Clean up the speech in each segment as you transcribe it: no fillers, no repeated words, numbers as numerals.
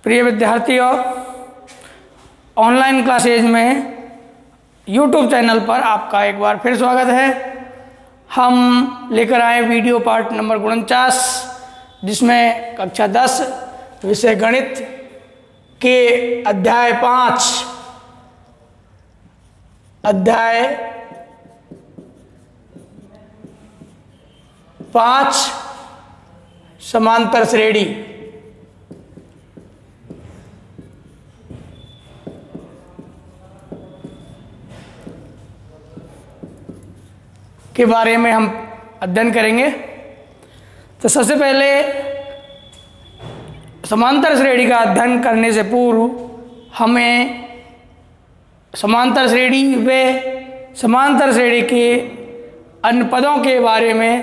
प्रिय विद्यार्थियों, online classes में YouTube चैनल पर आपका एक बार फिर स्वागत है। हम लेकर आए वीडियो पार्ट नंबर 49, जिसमें कक्षा 10 विषय गणित के अध्याय 5 समांतर श्रेणी के बारे में हम अध्ययन करेंगे। तो सबसे पहले समांतर श्रेणी का अध्ययन करने से पूर्व हमें समांतर श्रेणी व समांतर श्रेणी के अन्य पदों के बारे में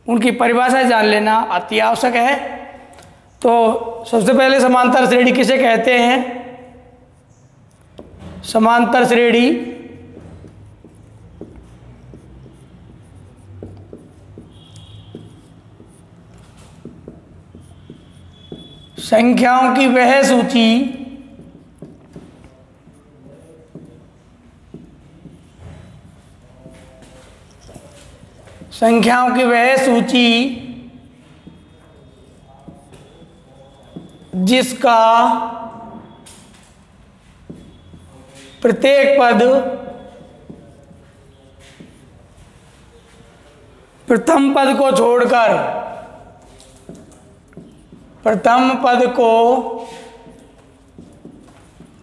उनकी परिभाषा जान लेना अति आवश्यक है। तो सबसे पहले समांतर श्रेणी किसे कहते हैं? समांतर श्रेणी संख्याओं की वह सूची जिसका प्रत्येक पद प्रथम पद को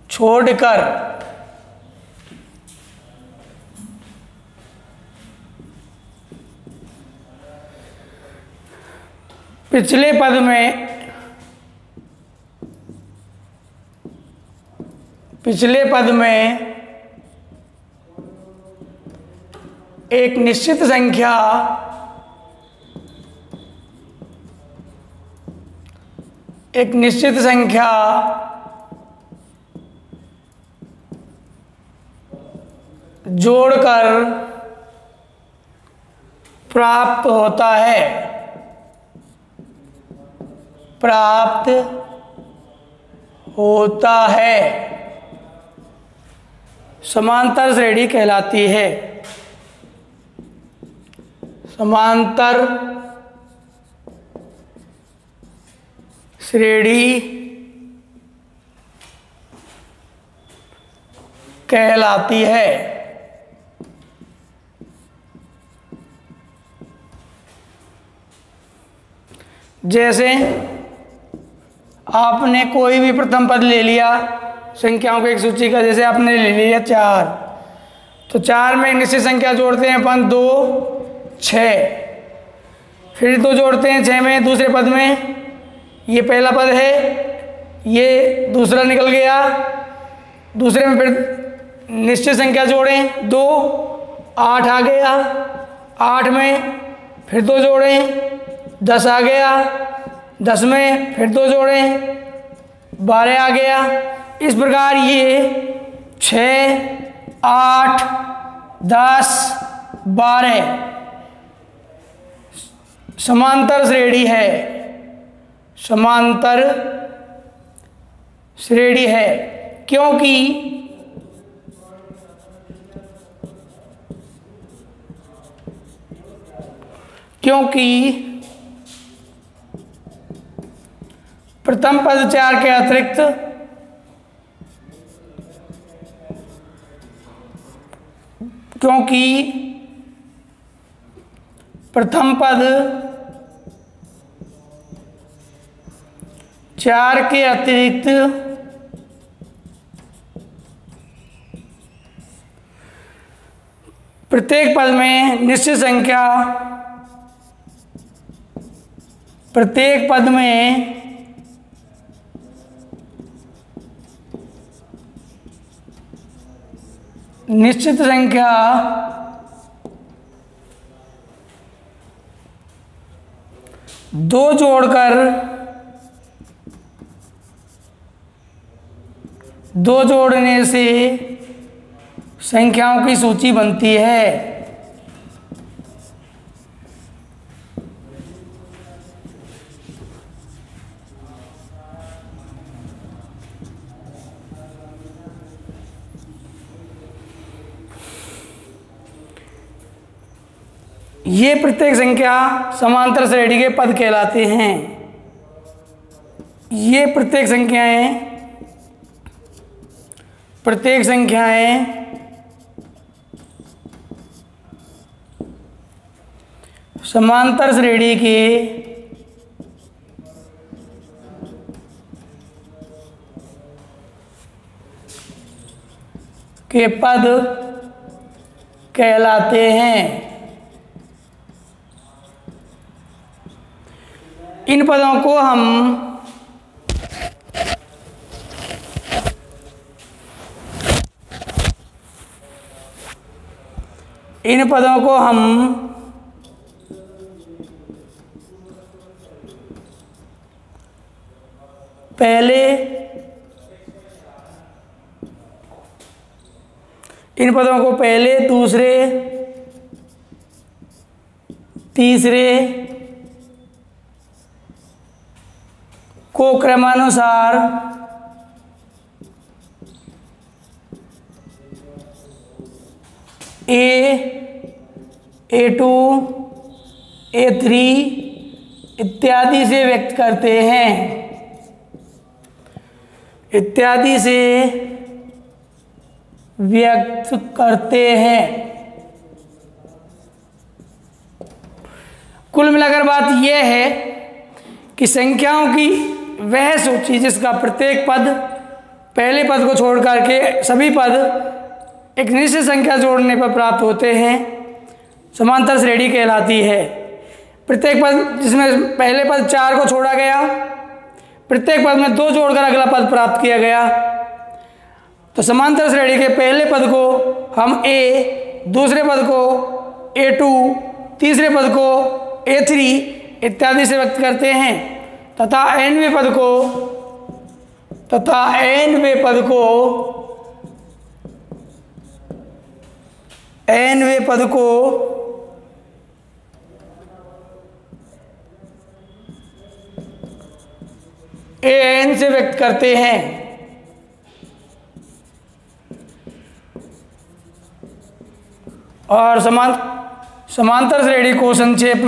छोड़कर पिछले पद में एक निश्चित संख्या जोड़कर प्राप्त होता है समांतर श्रेणी कहलाती है। समांतर श्रेणी कहलाती है। जैसे आपने कोई भी प्रथम पद ले लिया संख्याओं की एक सूची का, जैसे आपने ले लिया 4, तो 4 में निश्चित संख्या जोड़ते हैं अपन 2, 6, फिर 2 जोड़ते हैं 6 में दूसरे पद में, ये पहला पद है, ये दूसरा निकल गया, दूसरे में फिर निश्चित संख्या जोड़ें 2, 8 आ गया, 8 में फिर 2 जोड़ें 10 आ गया, 10 में फिर 2 जोड़ें 12 आ गया। इस प्रकार ये 6, 8, 10, 12 समांतर श्रेणी है। समांतर श्रेणी है क्योंकि प्रथम पद 4 के अतिरिक्त प्रथम पद 4 के अतिरिक्त प्रत्येक पद में निश्चित संख्या दो जोड़ने से संख्याओं की सूची बनती है। ये प्रत्येक संख्या समांतर श्रेणी के पद कहलाते हैं। ये प्रत्येक संख्याएं समांतर श्रेणी के पद कहलाते हैं। इन पदों को हम पहले दूसरे तीसरे को क्रमानुसार A2 A3 इत्यादि से व्यक्त करते हैं। कुल मिलाकर बात यह है कि संख्याओं की वह सूची जिसका प्रत्येक पद पहले पद को छोड़ करके सभी पद एक निश्चित संख्या जोड़ने पर प्राप्त होते हैं समांतर श्रेणी कहलाती है। प्रत्येक पद जिसमें पहले पद 4 को छोड़ा गया, प्रत्येक पद में 2 जोड़कर अगला पद प्राप्त किया गया, तो समांतर श्रेणी के पहले पद को हम A, दूसरे पद को A2, तीसरे पद को A3 इत्यादि से व्यक्त करते हैं तथा nवें पद को an से व्यक्त करते हैं। और समांतर श्रेणी को संक्षेप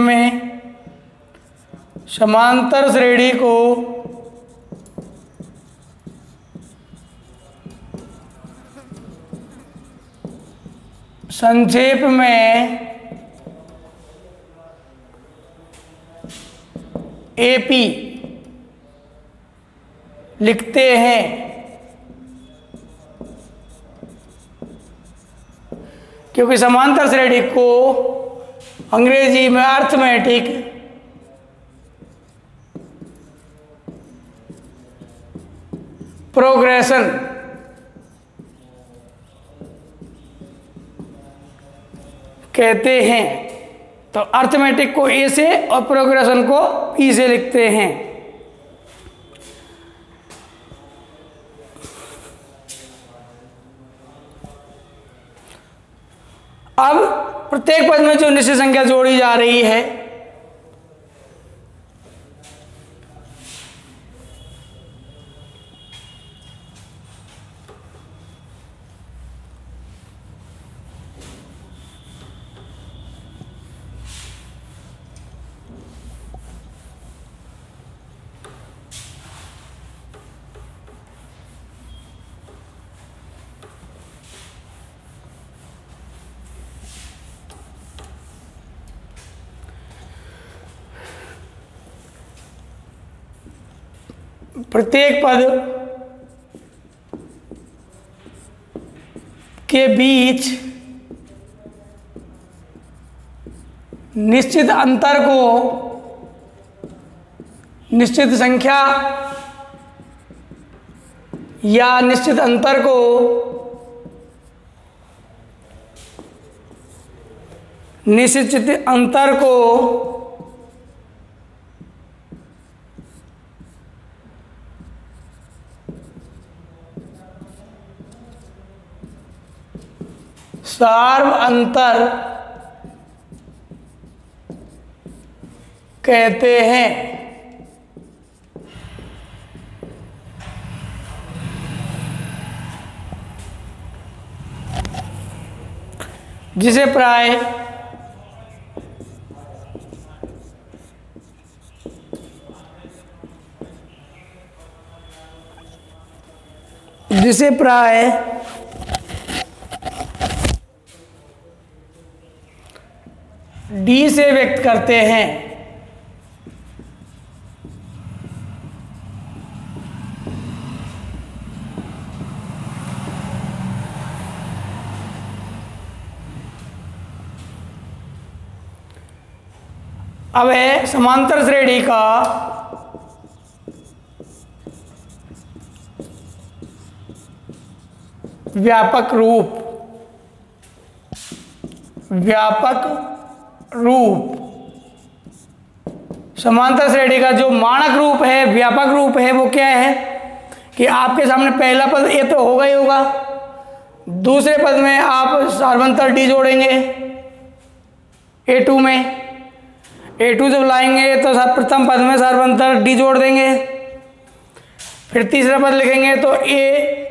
में AP लिखते हैं। क्योंकि समांतर श्रेणी को अंग्रेजी में अर्थमेटिक प्रोग्रेशन कहते हैं, तो अर्थमेटिक को ए से और प्रोग्रेशन को पी से लिखते हैं। अब प्रत्येक पद में जो निश्चित संख्या जोड़ी जा रही है प्रत्येक पद के बीच निश्चित अंतर को निश्चित संख्या या निश्चित अंतर को सार्व अंतर कहते हैं। जिसे प्राय जिसे प्राय डी से व्यक्त करते हैं। अब है समांतर श्रेणी का व्यापक रूप। व्यापक रूप समांतर श्रेणी का जो मानक रूप है, व्यापक रूप है, वो क्या है कि आपके सामने पहला पद ए तो होगा ही होगा, दूसरे पद में आप सार्वंतर डी जोड़ेंगे A2 में, A2 जब लाएंगे तो प्रथम पद में सार्वंतर डी जोड़ देंगे, फिर तीसरा पद लिखेंगे तो ए,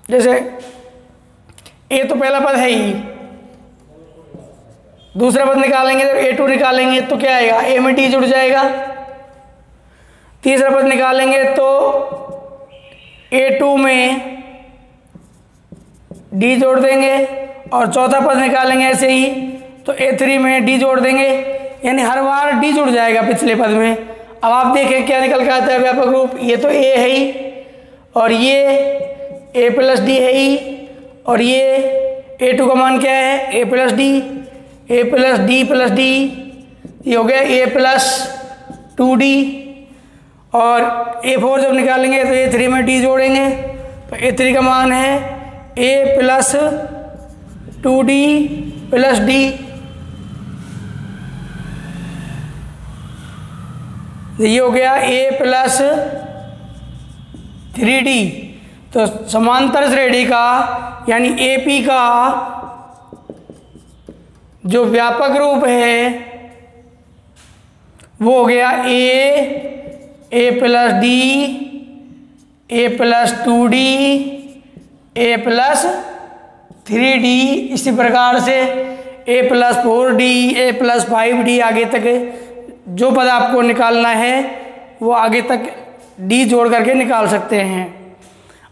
जैसे ए तो पहला पद है ही, दूसरा पद निकालेंगे जब A2 निकालेंगे तो क्या आएगा, ए में डी जुड़ जाएगा, तीसरा पद निकालेंगे तो A2 में डी जोड़ देंगे और चौथा पद निकालेंगे ऐसे ही तो A3 में डी जोड़ देंगे, यानी हर बार डी जुड़ जाएगा पिछले पद में। अब आप देखें क्या निकल के आता है व्यापक रूप, ये तो ए है ही और ये ए प्लस डी है ही और ये A2 का मान क्या है, ए प्लस डी, ए प्लस डी प्लस डी, ये हो गया ए प्लस 2D और A4 जब निकालेंगे तो A3 में डी जोड़ेंगे तो A3 का मान है ए प्लस 2D प्लस डी। ये हो गया ए प्लस 3D। तो समांतर श्रेणी का यानी AP का जो व्यापक रूप है वो हो गया ए प्लस डी, ए प्लस 2D, ए प्लस 3D, इसी प्रकार से ए प्लस 4D, ए प्लस 5D, आगे तक जो पद आपको निकालना है वो आगे तक डी जोड़ करके निकाल सकते हैं।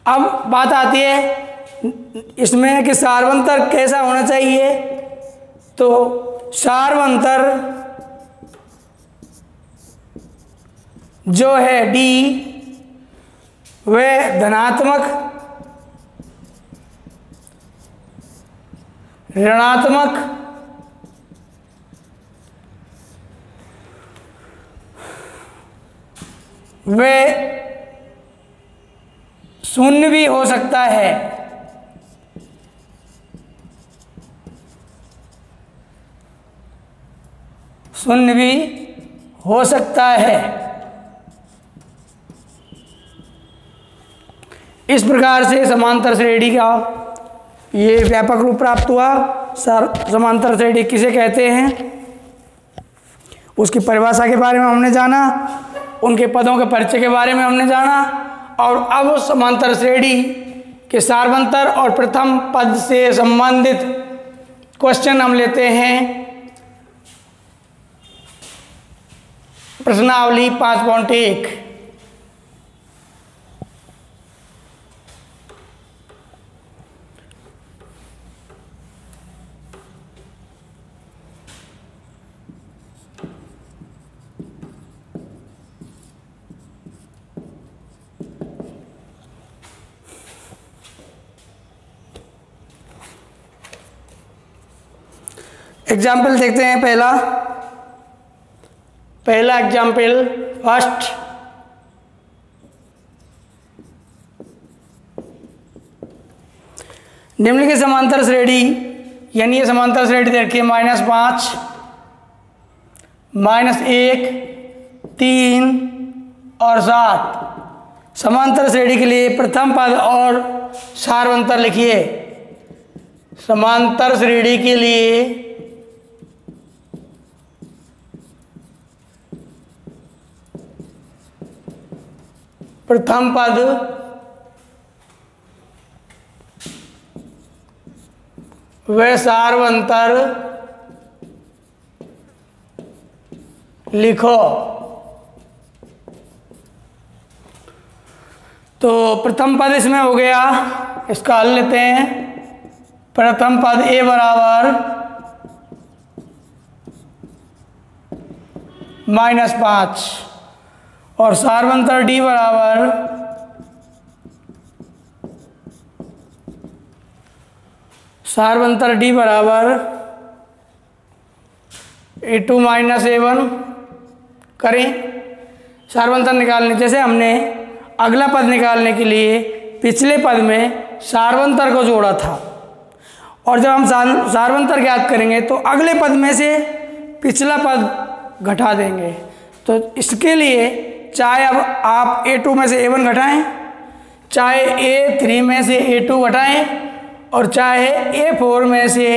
अब बात आती है इसमें कि सार्वंतर कैसा होना चाहिए, तो सार्वंतर जो है डी वह धनात्मक, ऋणात्मक, वह शून्य भी हो सकता है। शून्य भी हो सकता है। इस प्रकार से समांतर श्रेणी का ये व्यापक रूप प्राप्त हुआ। समांतर श्रेणी किसे कहते हैं, उसकी परिभाषा के बारे में हमने जाना, उनके पदों के परिचय के बारे में हमने जाना और अब समांतर श्रेणी के सार्वंतर और प्रथम पद से संबंधित क्वेश्चन हम लेते हैं। प्रश्नावली 5.1। एग्जाम्पल देखते हैं। पहला एग्जाम्पल फर्स्ट, निम्नलिखित समांतर श्रेणी, यानी ये समांतर श्रेणी देखिए -5, -1, 3 और 7। समांतर श्रेणी के लिए प्रथम पद और सार्वंतर लिखिए। समांतर श्रेणी के लिए प्रथम पद व सार्वंतर लिखो। तो प्रथम पद इसमें हो गया, इसका हल लेते हैं। प्रथम पद a बराबर -5 और सार्वंतर d बराबर a2 - a1 करें। सार्वंतर निकालने, जैसे हमने अगला पद निकालने के लिए पिछले पद में सार्वंतर को जोड़ा था, और जब हम सार्वंतर ज्ञात करेंगे तो अगले पद में से पिछला पद घटा देंगे। तो इसके लिए चाहे अब आप a2 में से a1 घटाएं, चाहे a3 में से a2 घटाएं, और चाहे a4 में से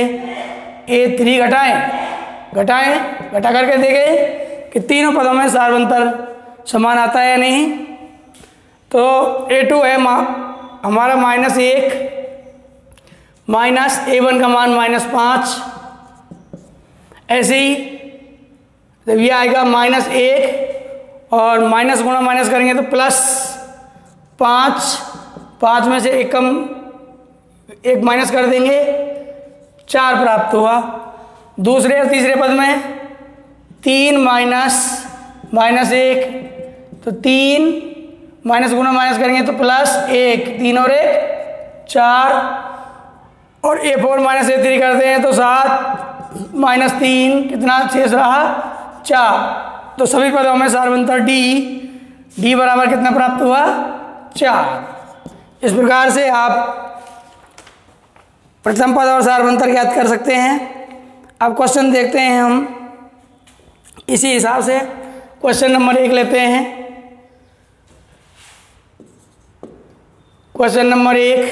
a3 घटा करके देखें कि तीनों पदों में सार्वंतर समान आता है या नहीं। तो a2 है हमारा -1 माइनस a1 का मान -5। ऐसे ही जब ये आएगा -1 और माइनस गुणा माइनस करेंगे तो +5, 5 में से एक माइनस कर देंगे, 4 प्राप्त हुआ। दूसरे और तीसरे पद में 3 -1, तो 3 माइनस गुणा माइनस करेंगे तो +1, 3 और 1 4, और a4 - a3 करते हैं तो 7 -3 कितना शेष रहा 4। तो सभी पदों में सार्वंतर d बराबर कितना प्राप्त हुआ 4। इस प्रकार से आप प्रथम पद और सार्वंतर ज्ञात कर सकते हैं। अब क्वेश्चन देखते हैं हम इसी हिसाब से। क्वेश्चन नंबर 1 लेते हैं। क्वेश्चन नंबर 1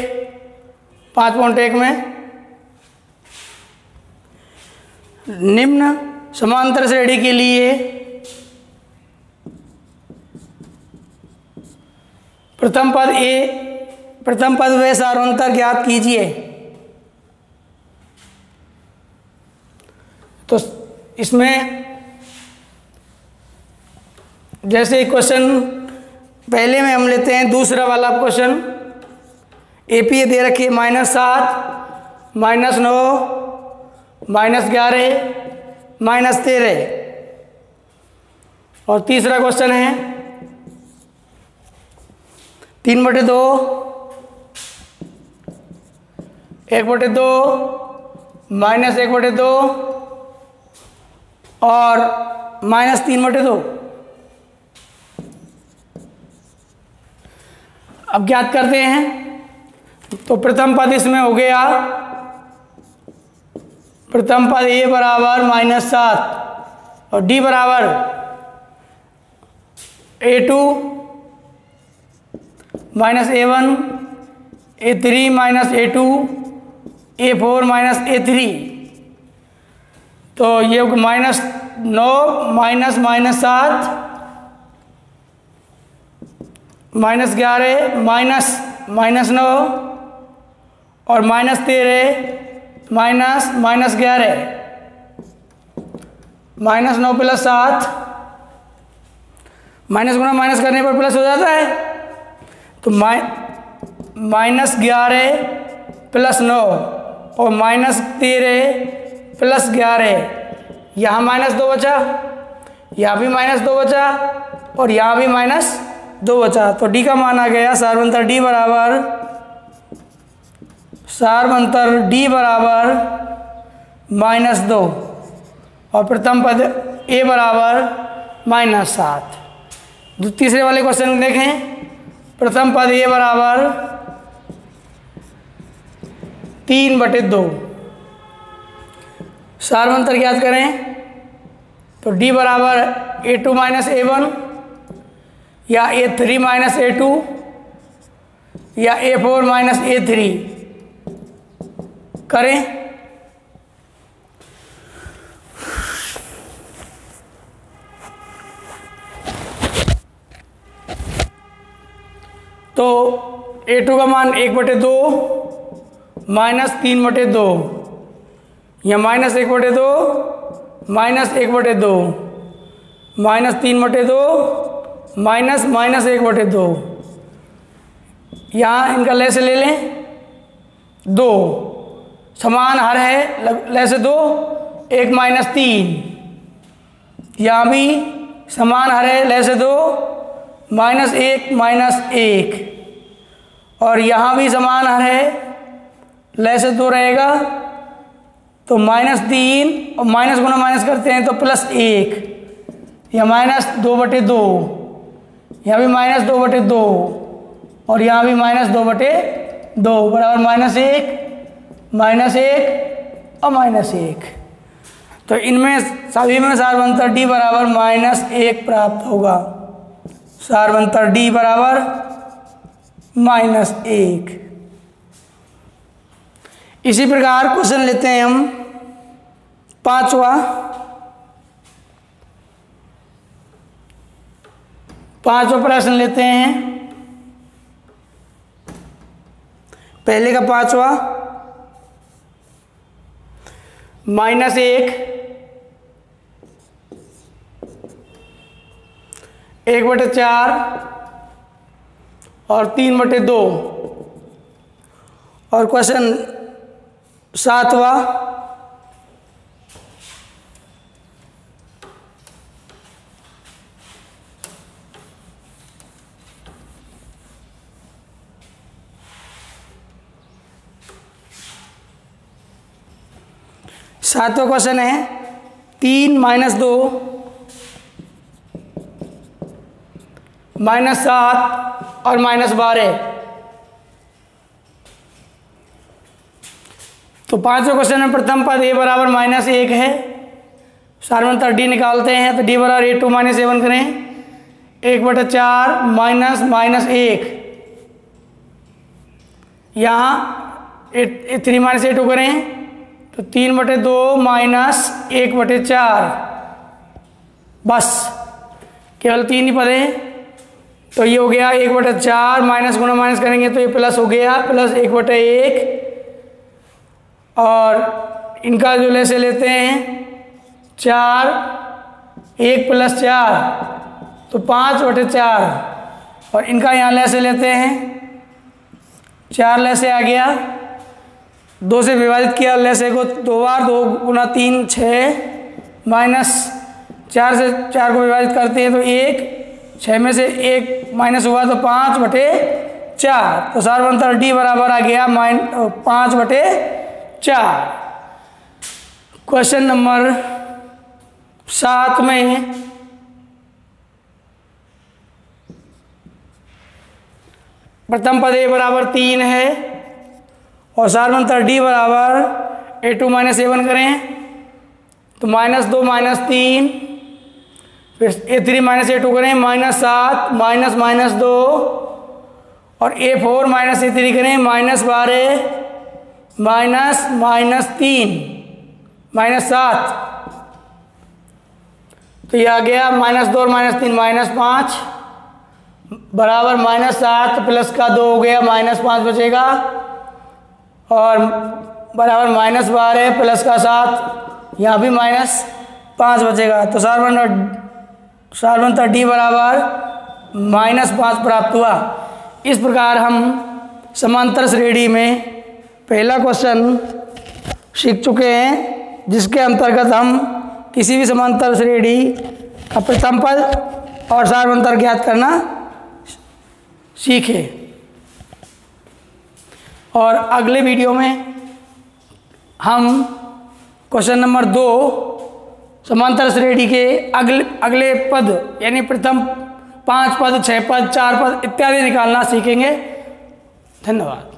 5.1 में निम्न समांतर श्रेणी के लिए प्रथम पद व सार्वंतर ज्ञात कीजिए। तो इसमें जैसे क्वेश्चन पहले में हम लेते हैं दूसरा वाला क्वेश्चन। एपी दे रखी है -7, -9, -11, -13, और तीसरा क्वेश्चन है 3/2, 1/2, -1/2 और -3/2। अब ज्ञात करते हैं। तो प्रथम पद इसमें हो गया, प्रथम पद a बराबर -7 और d बराबर a2 - a1, a3 - a2, a4 - a3। तो ये -9 -7 -11 -9 और -13 -11, -9 + 7, माइनस गुणा माइनस करने पर प्लस हो जाता है। तो -11 + 9 और -13 + 11, यहाँ -2 बचा, यहाँ भी -2 बचा और यहाँ भी -2 बचा। तो d का मान आ गया सार्वंतर d बराबर -2 और प्रथम पद a बराबर -7। तीसरे वाले क्वेश्चन में देखें, प्रथम पद a बराबर 3/2, सार्वंतर ज्ञात करें। तो d बराबर a2 - a1 या a3 - a2 या a4 - a3 करें। तो a2 का मान 1/2 -3/2 या -1/2 -1/2 -3/2 -1/2 यहाँ इनका ले से ले लें 2, समान हर है ले से 2, 1 माइनस 3, यहाँ भी समान हर है ले से 2, माइनस 1 माइनस 1, और यहाँ भी समान हर है ले से 2 रहेगा, तो माइनस 3 और माइनस गुना माइनस करते हैं तो प्लस 1, या माइनस 2/2, यहाँ भी माइनस 2/2, और यहाँ भी माइनस 2/2 बराबर माइनस 1 और माइनस 1। तो इनमें सभी में सारवंतर डी बराबर -1 प्राप्त होगा। सारवंतर डी बराबर -1। इसी प्रकार क्वेश्चन लेते हैं हम 5वां। 5वां प्रश्न लेते हैं। पहले का 5वां -1 1/4 और 3/2, और क्वेश्चन 7वां क्वेश्चन है 3 - 2 -7 और -12। तो 5वें क्वेश्चन में प्रथम पद a बराबर -1 है। सारवंतर d निकालते हैं तो d बराबर a2 - a1 करें, 1/4 माइनस -1, यहाँ a3 - a2 करें तो 3/2 माइनस 1/4, बस केवल 3 ही पद हैं। तो ये हो गया 1/4, माइनस गुना माइनस करेंगे तो ये प्लस हो गया, प्लस 1/1, और इनका जो ले से लेते हैं 4, 1 + 4 तो 5/4, और इनका यहाँ ले से लेते हैं 4 ले से आ गया, 2 से विभाजित किया ले से को 2 बार, 2 × 3 6, माइनस 4 से 4 को विभाजित करते हैं तो 1, 6 में से 1 माइनस हुआ तो 5/4। तो सारवंतर डी बराबर आ गया 5/4। क्वेश्चन नंबर 7 में प्रथम पद a बराबर 3 है और सारवंतर d बराबर a2 - a1 करें तो -2 -3, फिर a3 - a2 करें -7 -2, और a4 - a3 करें -12 -3 -7। तो यह आ गया -2 और -3 -5 बराबर -7 प्लस का 2 हो गया -5 बचेगा, और बराबर -12 प्लस का 7, यहाँ भी -5 बचेगा। तो सारवंतर डी बराबर -5 प्राप्त हुआ। इस प्रकार हम समांतर श्रेणी में पहला क्वेश्चन सीख चुके हैं, जिसके अंतर्गत हम किसी भी समांतर श्रेणी का प्रथम पद और सारवंतर ज्ञात करना सीखे। और अगले वीडियो में हम क्वेश्चन नंबर 2 समांतर श्रेणी के अगले पद यानी प्रथम 5 पद, 6 पद, 4 पद इत्यादि निकालना सीखेंगे। धन्यवाद।